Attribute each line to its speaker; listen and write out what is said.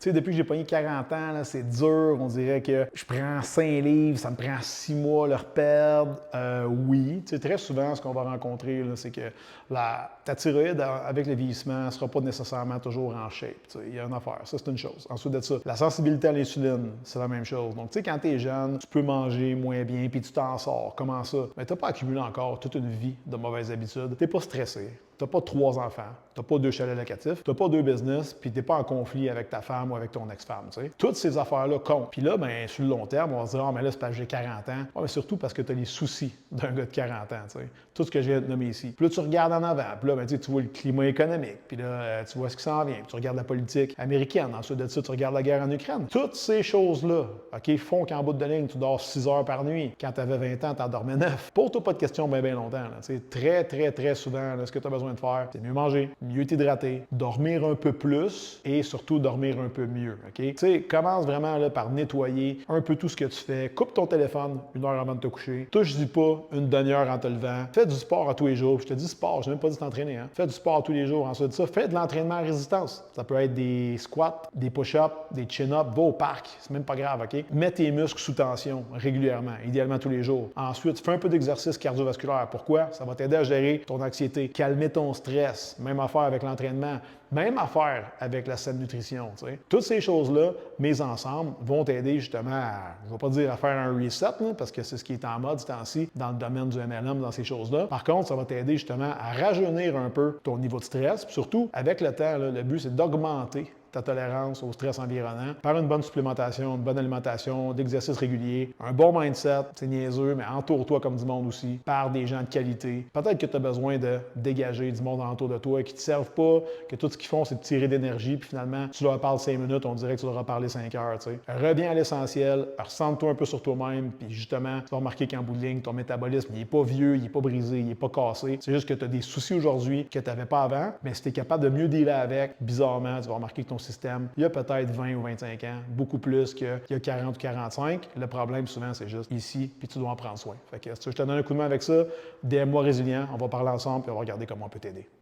Speaker 1: Tu sais, depuis que j'ai pogné 40 ans, là, c'est dur. On dirait que je prends 5 livres, ça me prend 6 mois à le reperdre. Oui. Tu sais, très souvent, ce qu'on va rencontrer, là, c'est que ta thyroïde, avec le vieillissement, ne sera pas nécessairement toujours en shape. Tu sais, il y a une affaire. Ça, c'est une chose. Ensuite de ça, la sensibilité à l'insuline, c'est la même chose. Donc, tu sais, quand tu es jeune, tu peux manger moins bien, puis tu t'en sors. Comment ça? Mais tu n'as pas accumulé encore toute une vie de mauvaises habitudes. Tu n'es pas stressé. Tu n'as pas 3 enfants, tu n'as pas 2 chalets locatifs, tu n'as pas 2 business, puis tu n'es pas en conflit avec ta femme ou avec ton ex-femme. Tu sais. Toutes ces affaires-là comptent. Puis là, ben, sur le long terme, on va se dire, ah, mais là, c'est parce que j'ai 40 ans. Ouais, mais surtout parce que tu as les soucis d'un gars de 40 ans. Tu sais. Tout ce que j'ai nommé ici. Puis là, tu regardes en avant, puis là, ben, tu vois le climat économique, puis là, tu vois ce qui s'en vient, puis tu regardes la politique américaine. Ensuite de ça, tu regardes la guerre en Ukraine. Toutes ces choses-là, OK, font qu'en bout de ligne, tu dors 6 heures par nuit. Quand tu avais 20 ans, tu en dormais 9. Pose-toi pas de questions bien longtemps. Là. Tu sais, très, très, très souvent, là, ce que tu as besoin de faire, c'est mieux manger, mieux t'hydrater, dormir un peu plus et surtout dormir un peu mieux. OK? Tu sais, commence vraiment là, par nettoyer un peu tout ce que tu fais. Coupe ton téléphone 1 heure avant de te coucher. Touche-y pas une demi-heure en te levant. Fais du sport à tous les jours. Je te dis sport, je n'ai même pas dit t'entraîner. Hein? Fais du sport à tous les jours. Ensuite de ça, fais de l'entraînement à résistance. Ça peut être des squats, des push-ups, des chin-ups. Va au parc. C'est même pas grave. OK? Mets tes muscles sous tension régulièrement, idéalement tous les jours. Ensuite, fais un peu d'exercice cardiovasculaire. Pourquoi? Ça va t'aider à gérer ton anxiété, calmer ton stress. Même affaire avec l'entraînement. Même affaire avec la saine nutrition. T'sais. Toutes ces choses-là, mises ensemble, vont t'aider justement à, je ne vais pas dire à faire un reset, là, parce que c'est ce qui est en mode ce temps-ci dans le domaine du MLM, dans ces choses-là. Par contre, ça va t'aider justement à rajeunir un peu ton niveau de stress. Puis surtout, avec le temps, là, le but, c'est d'augmenter ta tolérance au stress environnant par une bonne supplémentation, une bonne alimentation, d'exercices réguliers, un bon mindset, c'est niaiseux, mais entoure-toi comme du monde aussi, par des gens de qualité. Peut-être que tu as besoin de dégager du monde autour de toi qui ne te servent pas, que tout ce qu'ils font, c'est de tirer d'énergie, puis finalement, tu leur parles 5 minutes, on dirait que tu leur as parlé 5 heures. T'sais. Reviens à l'essentiel, ressens-toi un peu sur toi-même, puis justement, tu vas remarquer qu'en bout de ligne, ton métabolisme, il n'est pas vieux, il n'est pas brisé, il n'est pas cassé. C'est juste que tu as des soucis aujourd'hui que tu n'avais pas avant, mais si tu es capable de mieux dealer avec, bizarrement, tu vas remarquer que ton système, il y a peut-être 20 ou 25 ans, beaucoup plus qu'il y a 40 ou 45. Le problème, souvent, c'est juste ici, puis tu dois en prendre soin. Fait que si je te donne un coup de main avec ça, DM-moi résilient, on va parler ensemble, puis on va regarder comment on peut t'aider.